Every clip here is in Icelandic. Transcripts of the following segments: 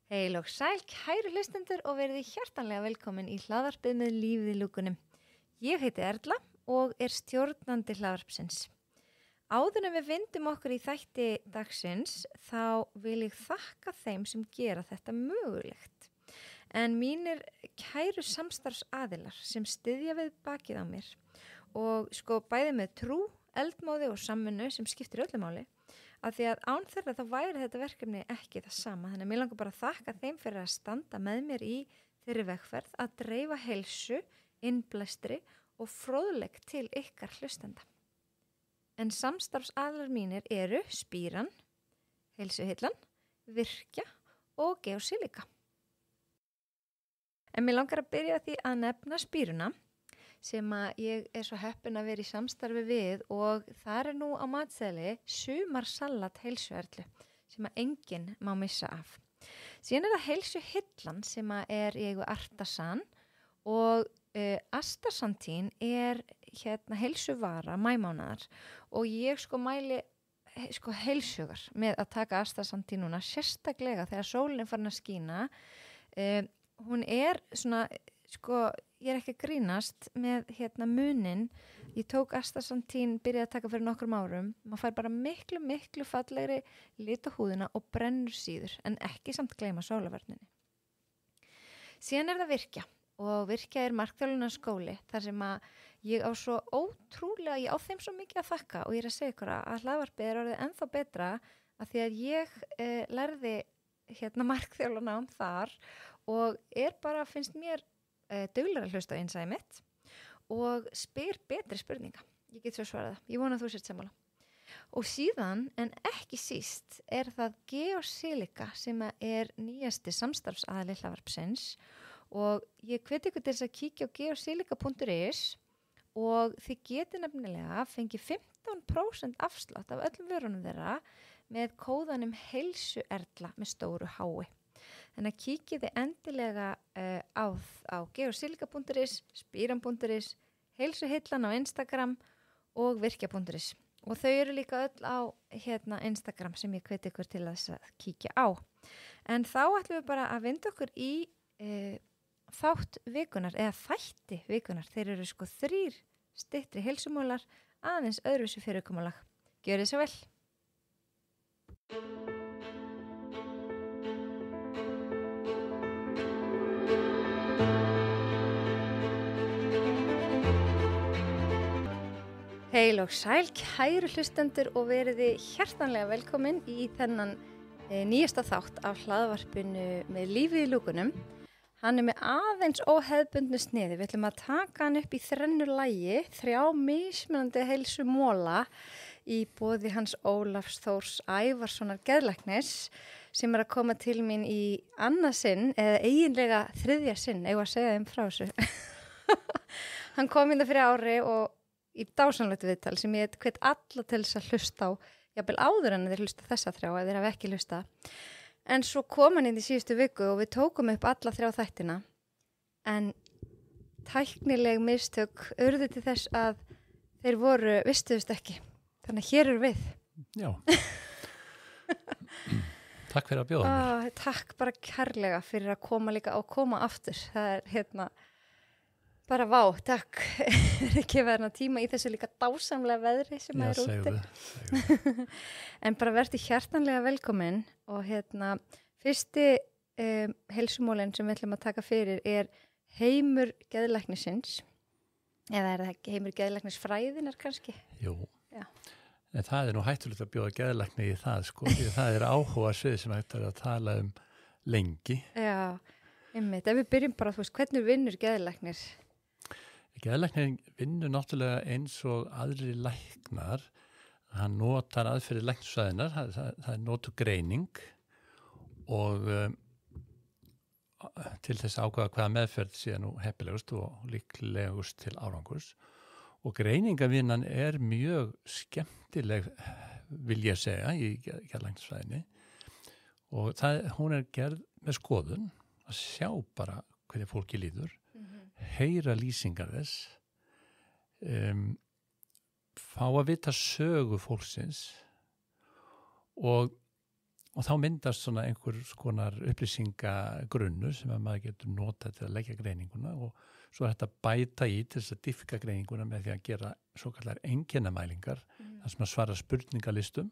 Heil og sæl, kæru hlustendur og verið hjartanlega velkomin í hlaðvarpið með lífið í lúkunum. Ég heiti Erla og stjórnandi hlaðvarpsins. Áður en við vindum okkur í þætti dagsins, þá vil ég þakka þeim sem gera þetta mögulegt. En mínir kæru samstarfsaðilar sem styðja við bakið á mér og bæði með trú, eldmóði og samvinnu sem skiptir öllu máli. Af því að án þeirra þá væri þetta verkefni ekki það sama. Þannig að mér langar bara að þakka þeim fyrir að standa með mér í þeirri vegferð að dreifa heilsu, innblæstri og fróðleik til ykkar hlustenda. En samstarfsaðilar mínir eru Spíran, Heilsuhillan, Virkja og Geosilika. En mér langar að byrja því að nefna Spíruna sem að ég svo heppin að vera í samstarfi við og það nú á matseðli sumarsalat heilsuerlu sem að enginn má missa af. Síðan það Heilsuhillan sem að í eigu Artasan og Astaxanthin heilsuvara maímánaðar og ég mæli heilsugar með að taka Astaxanthin núna sérstaklega þegar sólin farin að skína. Hún svona ég ekki að grínast með munin. Ég tók Astaxanthin, byrjaði að taka fyrir nokkrum árum. Maður fær bara miklu fallegri lit á húðina og brennur síður, en ekki samt gleyma sólarvörninni. Síðan það Virkja og Virkja markþjálfunarskóli þar sem að ég á svo ótrúlega, ég á þeim svo mikið að þakka og ég að segja ykkur að hlaðvarpið orðið ennþá betra af því að ég lærði markþjálfunarnám þar og bara, finnst mér duglegur að hlusta á innsæið mitt og spyr betri spurninga. Ég get svo svarað það. Ég vona að þú sért sammála. Og síðan, en ekki síst, það Geosilika sem nýjasti samstarfsaðili hlaðvarpsins og ég hvet ykkur til þess að kíkja á geosilika.is og þið getið nefnilega fengið 15% afslátt af öllum vörunum þeirra með kóðanum heilsuerla með stóru hái. Þannig að kíkið þið endilega á geosilika.is, spiran.is, heilsuhillan á Instagram og virkja.is. Og þau eru líka öll á Instagram sem ég hveti ykkur til þess að kíkja á. En þá ætlum við bara að vinda okkur í þátt vikunar, eða þætti vikunar. Þeir eru 3 styttri heilsumólar, aðeins öðruvísi fyrirkomulag. Gjörið svo vel! Heil og sæl, kæru hlustendur og veriði hjartanlega velkomin í þennan nýjasta þátt af hlaðvarpinu með lífið í lúkunum. Hann með aðeins óhefðbundnu sniði. Við ætlum að taka hann upp í 3 lagi, 3 mismunandi heilsumóla í boði hans Ólafs Þórs Ævarssonar geðlæknis sem að koma til mín í annað sinn, eða eiginlega 3. sinn, eigum að segja þeim frá þessu. Hann kom inn það fyrir ári og í dásamlegt viðtal sem ég hvet alla til þess að hlusta á, jafnvel áður en þeir hlusta þessa 3 ef þeir hafa ekki hlusta. En svo kom hann inn í síðustu viku og við tókum upp alla 3 þættina. En tæknileg mistök urðu til þess að þeir vistuðust ekki. Þannig að hér eru við. Já. Takk fyrir að bjóða mér. Takk bara kærlega fyrir að koma líka og koma aftur. Það bara vá, takk fyrir ekki að vera tíma í þessu líka dásamlega veðri sem úti. Segðu. En bara verði hjartanlega velkomin og fyrsti heilsumólinn sem við ætlum að taka fyrir heimur geðlæknisins eða það ekki heimur geðlæknisfræðinar kannski? Jú. Já. En það nú hættulegt að bjóða geðlækni í það því það áhuga svið sem hægt að tala lengi. Já, einmitt. Ef við byrjum bara, hvernig vinnur geðlæknir? Geðlæknir vinnur náttúrulega eins og aðri læknar. Hann notar aðferðir læknisfræðinnar, það notu greining og til þess að ákveða hvaða meðferð sé nú heppilegust og líklegust til árangurs. Og greiningavinnan mjög skemmtileg, vil ég segja, í geðlæknisfræðinni. Og hún gerð með skoðun að sjá bara hvernig fólki líður. Heyra lýsingar þess, fá að vita sögu fólksins og og þá myndast svona einhver skonar upplýsingagrunnur sem að maður getur notað til að leggja greininguna og svo er þetta bæta í til þess að diffika greininguna með því að gera svo kallar einkennamælingar þar sem að svara spurningalistum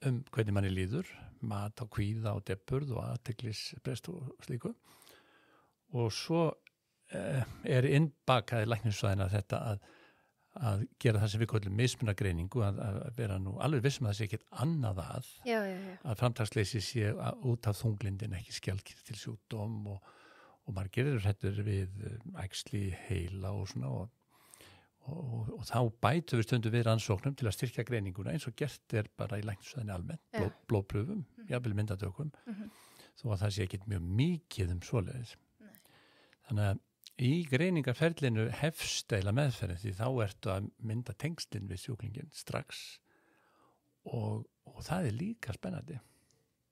hvernig manni líður, mat á kvíða og depurð og athyglisbrest og slíku og svo er innbakaði læknisfræðina þetta að gera það sem við kallum mismunagreiningu að vera nú alveg vissum að það sé ekkert annað að framtaksleysi sé út af þunglindin ekki skjálkir til sjúkdóm og margir eru hrættir við æxli heila og svona og þá bætum við stundum við rannsóknum til að styrkja greininguna eins og gert er bara í læknisfræðinni almennt, blóðprufum, jafnvel myndatökum þó að það sé ekkert mjög mikið svoleiðis. Þannig að í greiningarferlinu hefst eila meðferðin því þá ertu að mynda tengslinn við sjúklingin strax og það er líka spennandi.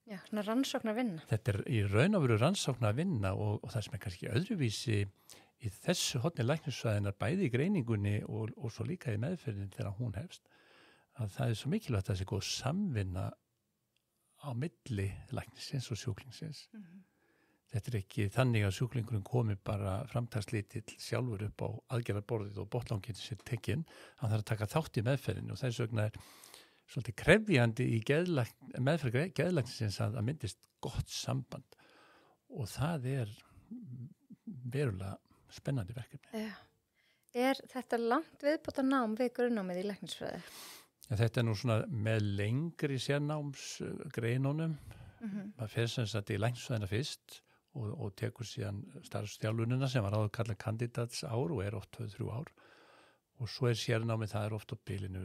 Já, svona rannsóknar vinna. Þetta er í raun og veru rannsóknar vinna og það sem er kannski öðruvísi í þessu hotni læknisfræðinar bæði í greiningunni og svo líka í meðferðin þegar hún hefst að það er svo mikilvægt að það sé góð samvinna á milli læknisins og sjúklingsins. Þetta er ekki þannig að sjúklingurinn komi bara framtakslítill sjálfur upp á aðgerðarborðið og botlanginni sér tekinn. Hann þarf að taka þátt í meðferðinu og þess vegna er svolítið krefjandi í meðferð geðlæknisins að myndist gott samband og það er verulega spennandi verkefni. Já. Er þetta langt viðbótar nám við grunnnámið í læknisfræði? Ja, þetta er nú svona með lengri sérnámsgreinunum. Maður fer sem sagt í læknisfræðina fyrst og tekur síðan starfsþjálfunina sem var áður kallað kandidatsár og er oft 2-3 ár og svo er sérnámið, það er oft á bilinu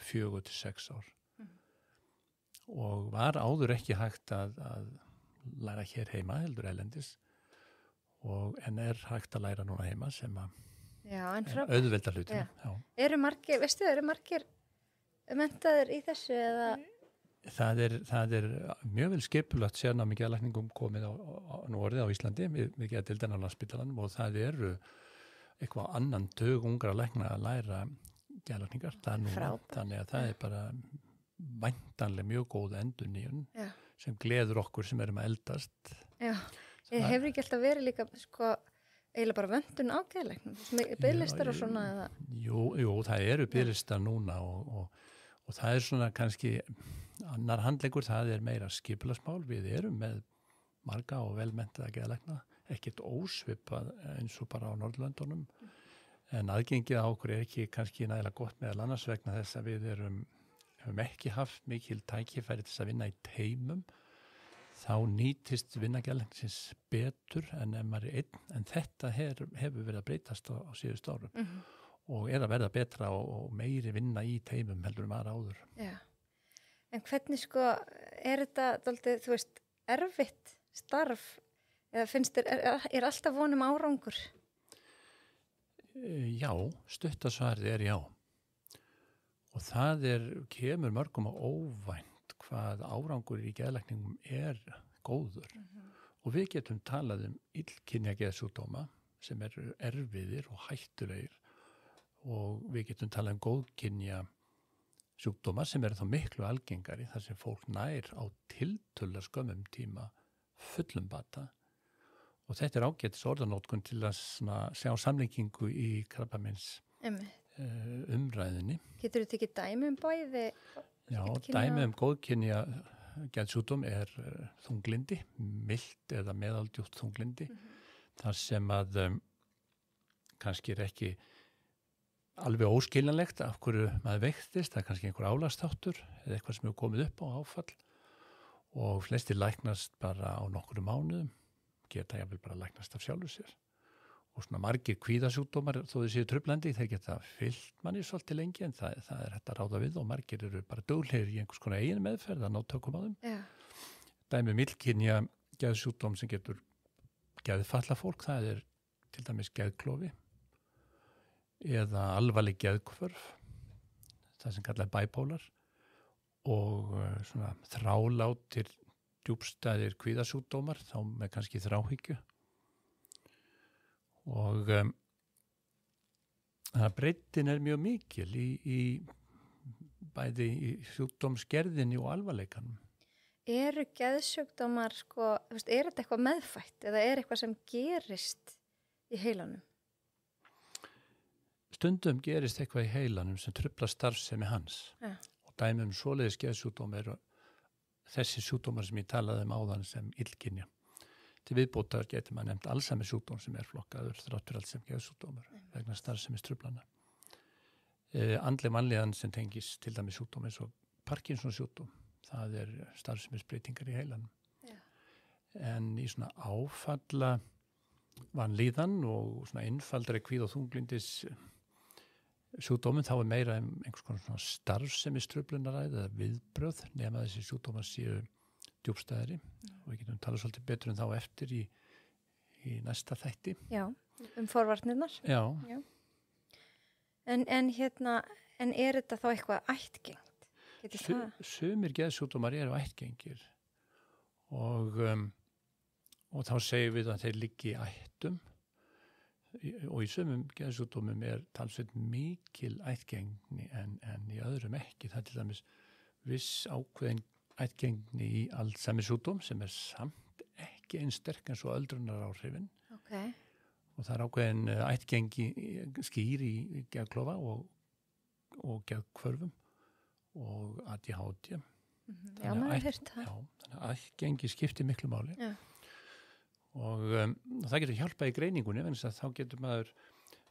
4-6 ár og var áður ekki hægt að læra hér heima heldur erlendis en er hægt að læra núna heima sem að auðvelda hlutina. Eru margir menntaðir í þessu eða? Það er mjög vel skipulagt sérnámi geðlækningum komið á orðið á Íslandi við geðdeildina á Landspítalanum og það eru eitthvað annan tug ungra lækna að læra geðlækningar þannig að það er bara væntanlega mjög góð endurnýjun sem gleður okkur sem erum að eldast. Já, hefur ekki alltaf verið líka eiginlega bara vöntun á geðlæknum, biðlistar og svona eða? Jú, það eru biðlistar núna og það er svona kannski annar handleggur, það er meira skipulagsmál, við erum með marga og velmenntaða geðlækna, ekkert ósvipað eins og bara á Norðurlöndunum, en aðgengið á okkur er ekki kannski nægilega gott meðal annars vegna þess að við höfum ekki haft mikil tækifæri til að vinna í teymum, þá nýtist vinna geðlæknisins betur en ef maður er einn, en þetta hefur verið að breytast á síðustu árum og er að verða betra og meiri vinna í teymum heldur maður áður. Já. En hvernig er þetta dálítið, þú veist, erfitt starf eða finnst þér, er alltaf vonum árangur? Já, stuttasvarið er já. Og það kemur mörgum á óvænt hvað árangur í geðlækningum er góður. Og við getum talað illkynja geðsjúkdóma sem eru erfiðir og hættulegir og við getum talað góðkynja sjúkdóma sem eru þá miklu algengari þar sem fólk nær á tiltölulega skömmum tíma fullum bata og þetta er ágætis orðanótkun til að sjá samlengingu í krabbameins umræðinni. Getur þú tekið dæmi bæði? Já, dæmi góðkynja geðsjúkdóm er þunglindi, milt eða meðaldjúpt þunglindi, þar sem að kannski er ekki alveg óskiljanlegt af hverju maður veiktist, það er kannski einhver álagstáttur eða eitthvað sem hefur komið upp á áfall og flestir læknast bara á nokkrum mánuðum, geta jafnvel bara læknast af sjálfu sér og svona margir kvíðasjúkdómar þó þau séu truflandi, þeir geta fyllt manni svolítið lengi en það er hægt að ráða við og margir eru bara duglegir í einhvers konar eigin meðferð að ná tökum á þeim. Dæmi illkynja geðsjúkdóm sem getur geðfalla fólk, það er til dæmis geðklofi eða alvarleg geðhvörf, það sem kallar bæpólar og svona þrálátir djúpstæðir kvíðasjúkdómar, þá með kannski þráhyggju og breiddin er mjög mikil í bæði í sjúkdómsgerðinni og alvarleikanum. Eru geðsjúkdómar, sko, er þetta eitthvað meðfætt eða er eitthvað sem gerist í heilanum? Stundum gerist eitthvað í heilanum sem truflar starfsemi hans. Ja. Og dæmi svoleiðis geðsjúkdóm eru þessi sjúkdómar sem ég talaði áðan sem illkynja. Til viðbótar getur maður nefnt Alzheimer sjúkdóm sem flokkaður þrátt fyrir allt sem geðsjúkdómar vegna starfsemi truflana. Andleg vanlíðan sem tengist til dæmis sjúkdóm eins og Parkinson sjúkdóm. Það starfsemisbreytingar í heilanum. Ja. En í svona áfalla vanlíðan og svona einfaldari kvíða og þunglindis sjúkdómum þá meira einhvers konar svona starfsemistruflunaræði eða viðbröð nema þessi sjúkdómar séu djúpstæðari og við getum talað svolítið betur en þá eftir í næsta þætti. Já, forvarnirnar. Já. En er þetta þá eitthvað ættgengt? Sumir geðsjúkdómar eru ættgengir og þá segjum við að þeir liggi í ættum og í sumum geðsjúkdómum talsveit mikil ættgengni en í öðrum ekki. Það til dæmis viss ákveðin ættgengni í Alzheimer sjúkdóm sem samt ekki eins sterk eins og öldrunaráhrifin. Okay. Og það ákveðin ættgengi skýr í geðklofa og geðhvörfum og ADHD. Já, maður heyrt það. Já, þannig að ættgengi skiptir miklu máli. Já. Og það getur hjálpað í greiningunni, en þá getur maður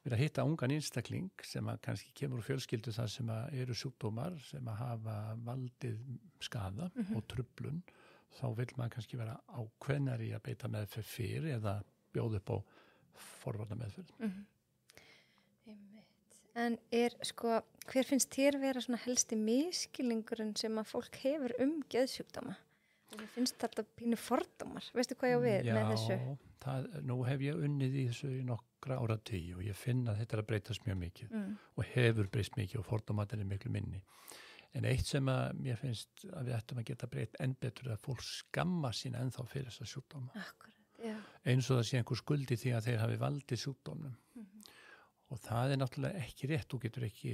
verið að hitta ungan einstakling sem kannski kemur úr fjölskyldu þar sem eru sjúkdómar sem hafa valdið skaða og truflun. Þá vil maður kannski vera ákveðnari að beita meðferð fyrir eða bjóða upp á forvarna meðferð. En hver finnst þér vera svona helsti miskilningurinn sem að fólk hefur geðsjúkdóma? Mér finnst þetta pínu fordómar. Veistu hvað ég á við með þessu? Já, nú hef ég unnið í þessu í nokkra áratugir og ég finn að þetta að breytast mjög mikið og hefur breyst mikið og fordómarnir miklu minni. En eitt sem að mér finnst að við ættum að geta breytt enn betur er að fólk skamma sín ennþá fyrir þessa sjúkdóma. Akkurat, já. Eins og það sé einhver skuldi því að þeir hafi valdið sjúkdómnum. Og það náttúrulega ekki rétt. Þú getur ekki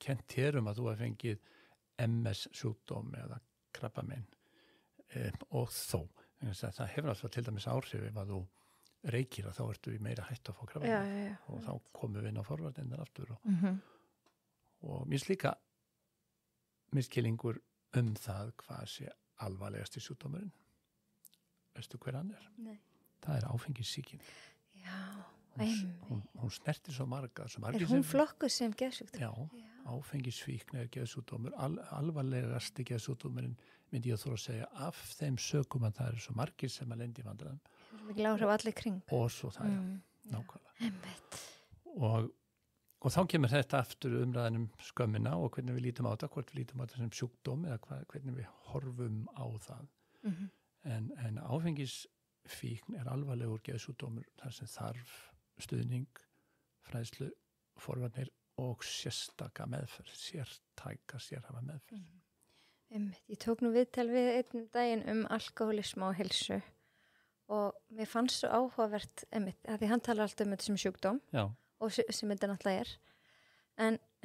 kennt þér að þú hafi fengið MS sjúkdóm eða krabbamein og þó. Það hefur alltaf til dæmis áhrif ef að þú reykir þá ertu í meira hættu að fá krabbamein og þá komum við inn á forvarnirnar aftur. Og mér finnst líka miskilningur það hvað sé alvarlegasti sjúkdómurinn. Veistu hver hann er? Nei. Það er áfengissýkin. Já. Hún snertir svo marga. Er hún flokkuð sem geðsjúkdómur? Já, áfengisfíkn er geðsjúkdómur. Alvarlegasti geðsjúkdómurinn myndi ég þó að segja af þeim sökum að það eru svo margir sem að lendi í vandræðum. Það er mikil áhrif allir kring. Og svo það, nákvæmlega. Og þá kemur þetta aftur umræðan skömmina og hvernig við lítum á þetta, hvort við lítum á þetta sem sjúkdóm eða hvernig við horfum á það. En áfengisfíkn er alvarlegur geðsjúkdómur þar sem þarf stuðning, fræðslu, forvarnir og sérstaka meðferð, sérhafa meðferð. Ég tók nú viðtal við einn daginn alkohólisma og heilsu og mér fannst svo áhugavert að því hann talar alltaf þetta sem sjúkdóm og sem þetta náttúrulega er.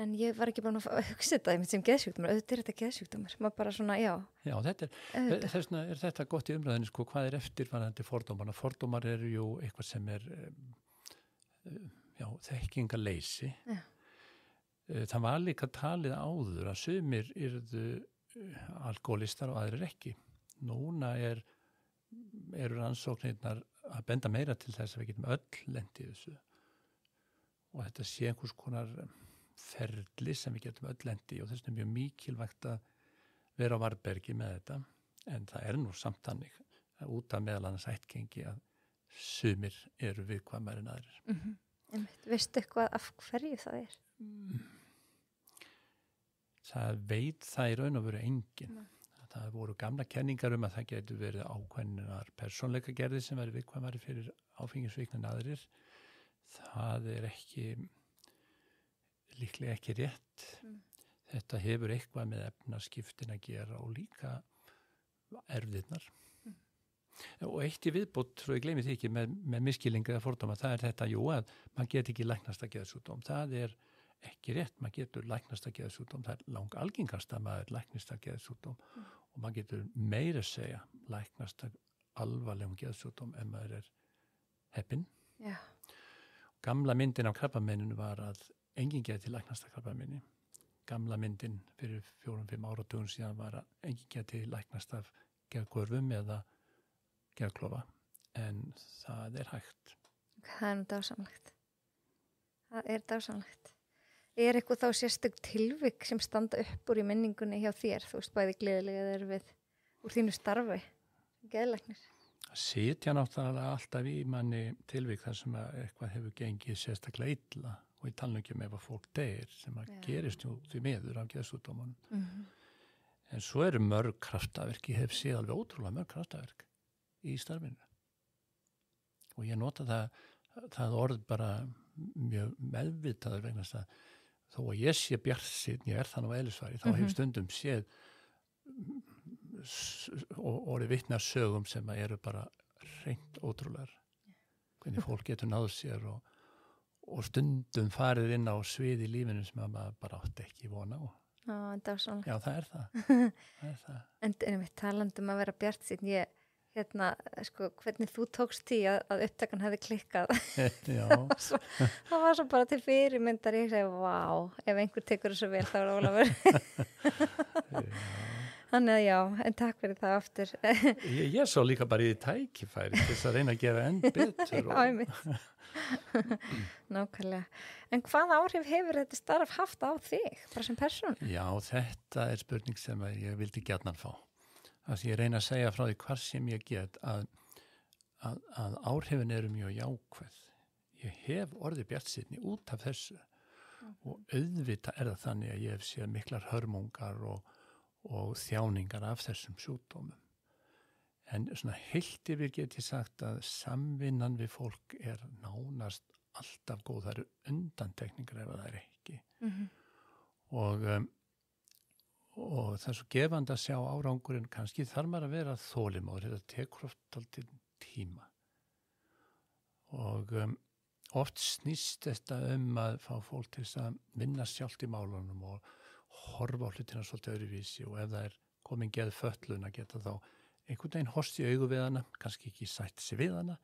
En ég var ekki búin að hugsa þetta sem geðsjúkdómar, auðvitað er þetta geðsjúkdómar, maður bara svona, já. Já, þess vegna er þetta gott í umræðinu, hvað er eftirvarandi fordómar? Fordómar eru jú eitthvað sem er þekkingarleysi. Það var líka talið áður að sumir yrðu alkoholistar og aðrir ekki. Núna eru rannsóknirnar að benda meira til þess að við getum öll lent í þessu. Og þetta sé einhvers konar ferli sem við getum öll lent í og þess vegna er mjög mikilvægt að vera á varbergi með þetta. En það er nú samt þannig að út af meðal annars ættgengi að sumir eru viðkvæmari en aðrir. Veistu eitthvað af hverju það er? Það veit það í raun og veru enginn. Það voru gamla kenningar að það getur verið ákveðnar persónleika gerðir sem verið viðkvæmari fyrir áfengisfíkn en aðrir. Það er líklega ekki rétt. Þetta hefur eitthvað með efnaskiptin að gera og líka erfðirnar. Og eitt í viðbót, svo ég gleymi því ekki með miskilninga eða fordóma, það er þetta, að maður get ekki læknast að geðsjúkdóm. Það er ekki rétt, maður getur læknast að geðsjúkdóm, það er lang algengast að maður læknist að geðsjúkdóm og maður getur meira segja læknast að alvarlegum geðsjúkdóm en maður er heppinn. Já. Gamla myndin af krabbameininu var að enginn geti læknast að krabbameini. Gamla myndin fyrir 4-5 áratugum síðan var að enginn geti læknast af geðhvörfum eða geðklofa, en það er hægt. Það er nú dásamlegt. Það er dásamlegt. Er eitthvað þá sérstök tilvik sem standa upp úr í minningunni hjá þér? Þú veist, bæði gleðilega þeir við úr þínu starfi, geðlæknir. Sitja náttúrulega alltaf í manni tilvik þar sem að eitthvað hefur gengið sérstaklega illa og í talningum ef að fólk deyr sem að gerist jú því miður af geðsjúkdómunum. En svo eru mörg kraftaverk, ég hef séð alveg ótrúlega mörg kraftaverk í starfinu. Og ég nota það orð bara mjög meðvitaður vegna þess að þó að ég sé bjartsýnn, ég það nú eðlisfari, þá hef stundum séð og orðið vitni af sögum sem að eru bara hreint ótrúlegar. Hvernig fólk getur náð sér og stundum farið inn á svið í lífinu sem að maður bara átti ekki vona á. Já, það er það. En við talandum að vera bjartsýnn, hvernig þú tókst því að upptakan hefði klikkað. Já. það var svo bara til fyrirmyndar, ég segi, vá, ef einhver tekur þessu vel, þá er Ólafur. Þannig að já, en takk fyrir það aftur. Ég svo líka bara í tækifæri til þess að reyna að gera enn betur. Já, einmitt. Nákvæmlega. En hvað áhrif hefur þetta starf haft á þig, bara sem persónu? Já, þetta er spurning sem ég vildi gjarnan fá. Að ég reyna að segja frá því hvar sem ég get að áhrifin eru mjög jákvæð. Ég hef orðið bjartsýnni út af þessu og auðvitað er það þannig að ég hef séð miklar hörmungar og þjáningar af þessum sjúkdómum. En svona heilt yfir get ég sagt að samvinnan við fólk er nánast alltaf góð. Það eru undantekningar ef það er ekki. Og það er svo gefandi að sjá árangurinn, kannski þarf maður að vera þolinmóður, þetta tekur oft aldrei tíma. Og oft snýst þetta að fá fólk til þess að vinna sjálft í málunum og horfa á hlutina svolítið öðruvísi og ef það er komin geðföllun að geta þá einhvern veginn horst í augu við hana, kannski ekki sætt sig við hana,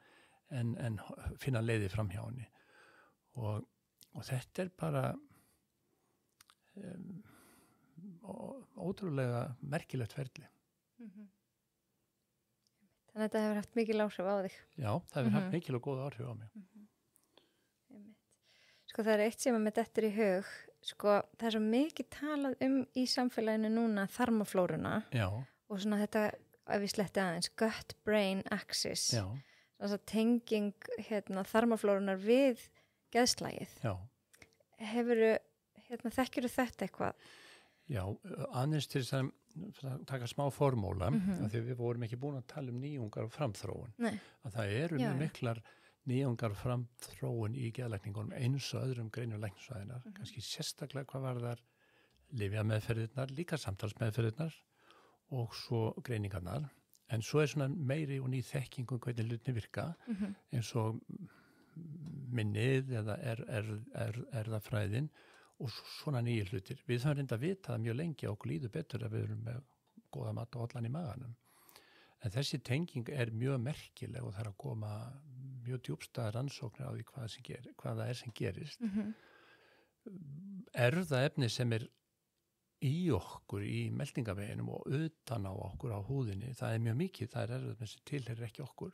en finna leiði fram hjá henni. Og þetta er bara ótrúlega merkilegt ferli. Þannig að þetta hefur haft mikil áhrif á þig. Já, það hefur haft mikil og góð áhrif á mig. Sko það er eitt sem með dettur í hug, sko það er svo mikið talað í samfélaginu núna þarmaflóruna. Já. Og svona þetta, ef við sletti aðeins, gut-brain axis. Já. Þannig að tenging þarmaflórunar við geðslægið. Já. Þekkirðu þetta eitthvað? Já, aðeins til þess að taka smá formóla, af því við vorum ekki búin að tala um nýjungar og framþróun. Nei. Að það eru mjög miklar nýjungar og framþróun í geðlækningunum eins og öðrum greinum læknisfræðinnar, kannski sérstaklega hvað var þar lyfjameðferðirnar, líka samtalsmeðferðirnar og svo greiningarnar. En svo er svona meiri og ný þekking hvernig hlutinni virka, eins og minnið eða erðafræðin og svona nýjir hlutir. Við höfum reynda að vita það mjög lengi og okkur líður betur ef við erum með góða mat og allan í maganum. En þessi tenging er mjög merkileg og það er að koma mjög djúpstæðar rannsóknir á því hvað það er sem gerist. Erfðaefni sem er í okkur í meltingaveginum og utan á okkur á húðinni, það er mjög mikið, það er erfðaefni sem tilheyrir ekki okkur,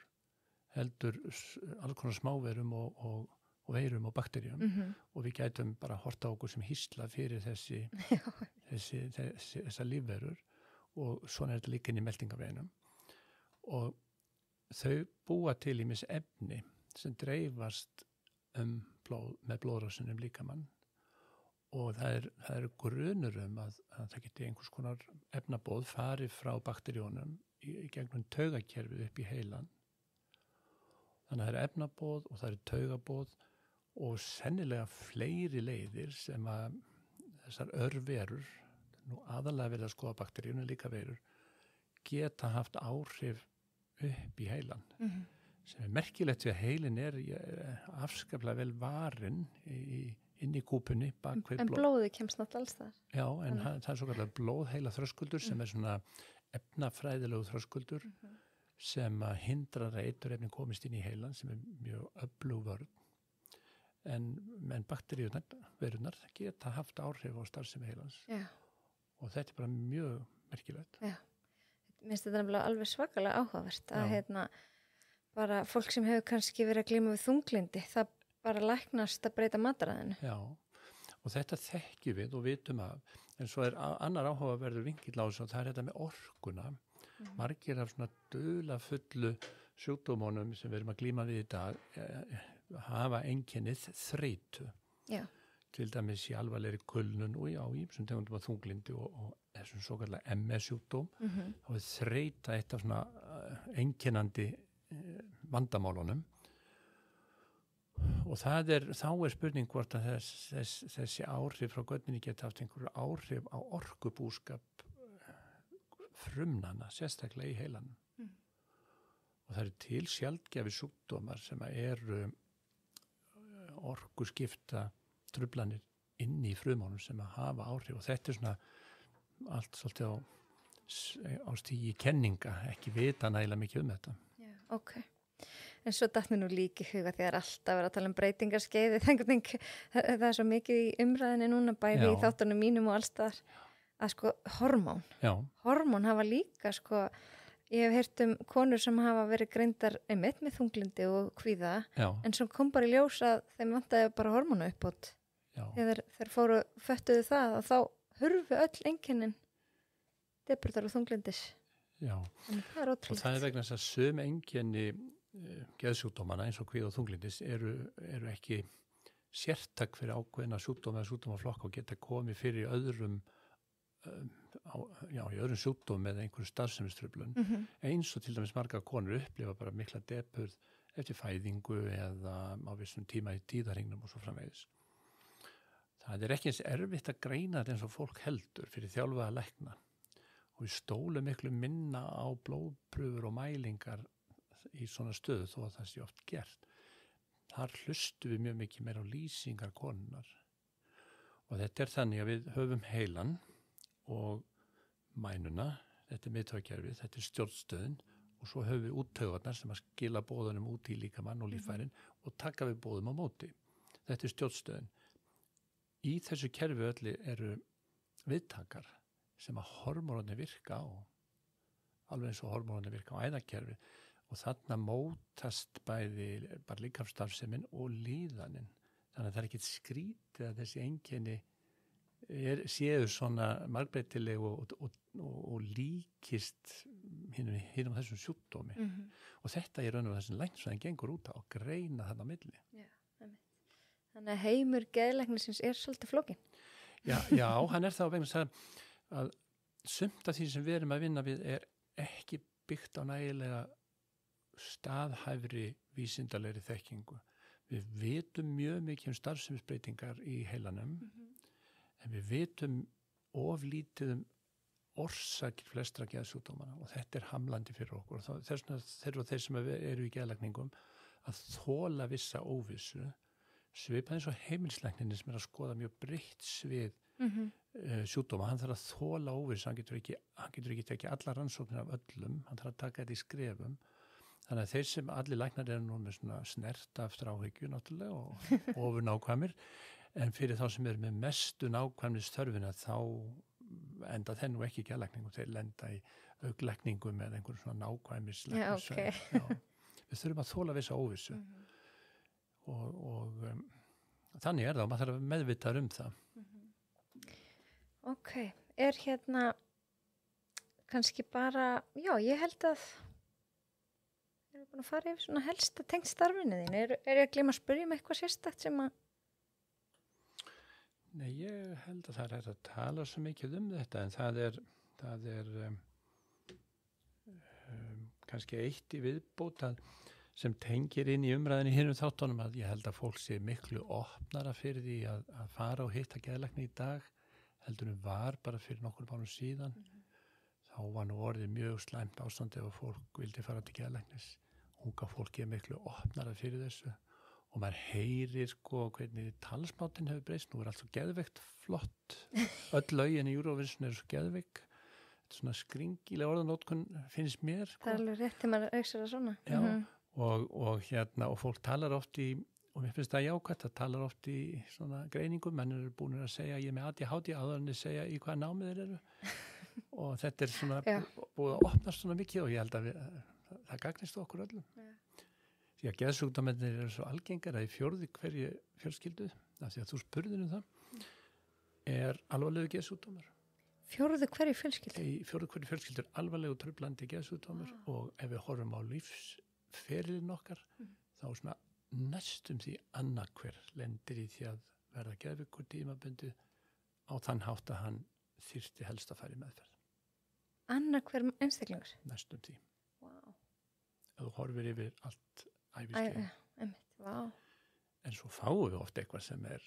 heldur alls konar smáverum og veirum og bakteríum og við gætum bara horta á okkur sem hýsla fyrir þessar lífverur og svona er þetta líka inn í meltingaveginum og þau búa til ýmis efni sem dreifast með blóðrásinum líkamann og það er grunur að það geti einhvers konar efnabóð farið frá bakteríunum í gegnum taugakerfið upp í heilan. Þannig að það er efnabóð og það er taugabóð og sennilega fleiri leiðir sem að þessar örverur, nú aðalega verið að skoða bakteríunum líka veirur, geta haft áhrif upp í heilan. Sem er merkilegt við að heilin er afskaplega vel varin í inn í kúpunni bak við En blóðið kemst nátt alls þar. Já, en það er svo kallar blóðheila þröskuldur sem er svona efnafræðilegu þröskuldur sem að hindrar að eiturefni komist inn í heilan sem er mjög öflug vörn. En bakteríurnar, verunar, geta haft áhrif á starfsemi heilans. Já. Og þetta er bara mjög merkilegt. Já. Mér finnst þetta nefnilega alveg svakalega áhugavert að bara fólk sem hefur kannski verið að glíma við þunglindi, það bara læknast að breyta mataræðinu. Já, og þetta þekkjum við og vitum að, en svo er annar áhugaverður vinkill á þessu og það er þetta með orkuna. Margir af svona dularfullu sjúkdómunum sem við erum að glíma við í dag hafa einkennið þreytu. Já. Til dæmis í alvarlegri kulnun og á ýmsum tegundum af þunglindi og þessum svo kallar MS-sjúkdóm. Þá er þreyta eitt af svona einkennandi vandamálunum. Og þá er spurning hvort að þessi áhrif frá götninni geta haft einhverju áhrif á orkubúskap frumnanna, sérstaklega í heilanum. Og það eru til sjaldgæfi sjúkdómar sem eru orkuskipta truflanir inn í frumunum sem að hafa áhrif og þetta er svona allt svolítið á stígi kenninga, ekki vita nægilega mikið um þetta. Já, ok. En svo datt mér nú líki huga því það er alltaf verið að tala um breytingarskeiði, það er svo mikið í umræðinni núna bæði í þáttunum mínum og allstaðar að sko hormón. Já. Hormón hafa líka sko, ég hef heyrt um konur sem hafa verið greindar einmitt með þunglindi og kvíða en sem kom bara í ljós að þeim vantaði bara hormónu uppbót. Þegar þeir föttuðu það og þá hurfu öll einkennin depurðar og þunglindis. Já, það er ótrúlegt. Og það er vegna þess að sum einkenni geðsjúkdómana eins og kvíða og þunglindis eru ekki sértak fyrir ákveðna sjúkdóma eða sjúkdómaflokka og geta komið fyrir öðrum í öðrum sjúkdóm eða einhverju starfsemistruflun. Eins og til dæmis margar konur upplifa bara mikla depurð eftir fæðingu eða á vissum tíma í tíðarhingnum og svo framvegis. Það er ekki eins erfitt að greina þetta eins og fólk heldur fyrir þjálfaða lækna og við stólum miklu minna á blóðprufur og mælingar í svona stöðu þó að það sé oft gert. Þar hlustum við mjög mikið meira á lýsingar konunnar og þetta er þannig að við höfum heilan og mænuna, þetta er miðtaugakerfið, þetta er stjórnstöðin og svo höfum við úttaugarnar sem að skila boðunum út í líkamann og líffærin og taka við boðum á móti. Þetta er stjórnstöðin. Í þessu kerfi öllu eru viðtakar sem að hormónarnir virka á, alveg eins og hormónarnir virka á æðakerfi og þarna mótast bæði bara líkamsstarfsemin og líðanin. Þannig að það er ekkert skrítið að þessi einkenni séu svona margbreytileg og líkist hinum þessum sjúkdómi. Og þetta er raun og þessum læknisfræðin gengur út á að greina þarna á milli. Já, þannig að heimur geðlæknisins er svolítið flókin. Já, hann er það vegna að sumt af því sem við erum að vinna við er ekki byggt á nægilega staðhæfri vísindalegri þekkingu. Við vitum mjög mikið um starfsemisbreytingar í heilanum en við vitum of lítið orsakir flestra geðsjúkdómana og þetta er hamlandi fyrir okkur. Þess vegna þeir sem eru í geðlækningum að þola vissa óvissu svipað eins og heimilislækninni sem er að skoða mjög breytt svið sjúkdóma. Hann þarf að þola óvissu, hann getur ekki tekið alla rannsóknir af öllum, hann þarf að taka þetta í skrefum. Þannig að þeir sem allir læknar eru nú með svona snert af þráhyggju náttúrulega og ofur nákvæmir en fyrir þá sem eru með mestu nákvæmnisþörfina þá enda þeir nú ekki geðlækningum, þeir lenda í auglækningum eða einhverjum svona nákvæmislæknis. Við þurfum að þola vissa óvissu og þannig er það og maður þarf að meðvita það. Ok, er hérna kannski bara, já ég held að ég er búin að fara yfir svona helsta tengt starfinu þín. Er ég að gleyma að spyrja um eitthvað sérstakt sem að Nei, ég held að það er að tala svo mikið um þetta en það er kannski eitt í viðbót sem tengir inn í umræðinni hinum þáttunum að ég held að fólk sé miklu opnara fyrir því að fara og hitta geðlækni í dag heldur var bara fyrir nokkur mánuðum síðan. Þá var nú orðið mjög slæmt ástand ef fólk vildi fara til geðlæknis. Unga fólki er miklu opnara fyrir þessu og maður heyrir sko hvernig talsmátinn hefur breyst, nú allt svo geðveikt flott, öll lögin í Eurovision eru svo geðveik, þetta er svona skringileg orðanótkun finnst mér sko. Það alveg rétt til maður auksir það svona. Já, og fólk talar oft og mér finnst það jákvæmt, það talar oft í svona greiningum, menn eru búin að segja ég er með ADHD áður en að segja í hvaða námið þeir eru og þetta er svona búið að opna svona mikið og ég held að það gagnist okkur öllum. Því að geðsjúkdómennir eru svo algengar að í fjórðu hverju fjölskyldu, af því að þú spurðir það, er alvarlegu geðsjúkdómar. Fjórðu hverju fjölskyldu? Í fjórðu hverju fjölskyldu er alvarlegu truflandi geðsjúkdómar og ef við horfum á lífsferilinn okkar, þá er svona næstum því annað hver lendir í því að verða geðveikur tímabundið á þann hátt að hann þyrfti helst að fara í meðferð. Annað hver einstaklingur? Næstum því. Wow. Ef þú horfir yfir allt æviskeið. Wow. En svo fáum við ofta eitthvað sem er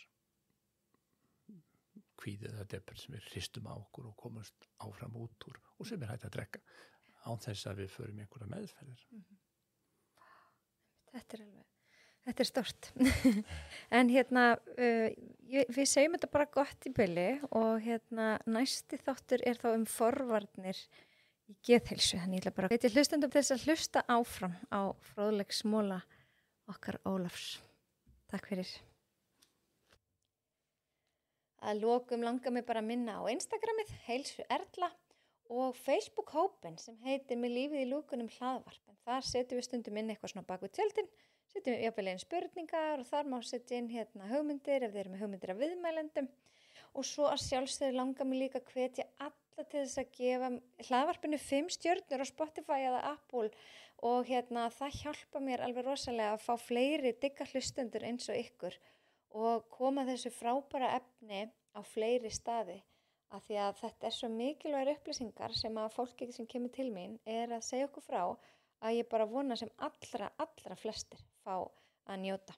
kvíðið eða depress sem við hristum á okkur og komumst áfram út úr og sem er hægt að drekka án þess að við förum í einhverja meðferðir. Þetta er stórt. En við segjum þetta bara gott í bili og næsti þáttur er þá forvarnir í geðheilsu. Þannig ég ætla bara að veit hlustendum þess að hlusta áfram á fróðleiksmóla okkar Ólafs. Takk fyrir. Að lokum langar mig bara að minna á Instagramið Heilsu Erla og Facebook-hópin sem heitir Með lífið í lúkunum hlaðvarp. En þar setjum við stundum inn eitthvað svona bak við tjöldin, setjum við jafnvel inn spurningar og þar má setja inn hugmyndir ef þeir eru með hugmyndir af viðmælendum. Og svo að sjálfsögðu langar mig líka að hvetja alla til þess að gefa hlaðvarpinu 5 stjörnur á Spotify eða Apple og það hjálpa mér alveg rosalega að fá fleiri digga hlustendur eins og ykkur og koma þessu frábæra efni á fleiri staði af því að þetta er svo mikilvægur upplýsingar sem að fólki sem kemur til mín er að segja okkur frá að ég bara vona sem allra flestir fá að njóta.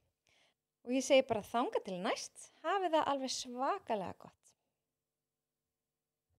Og ég segi bara þangað til næst, hafið það alveg svakalega gott.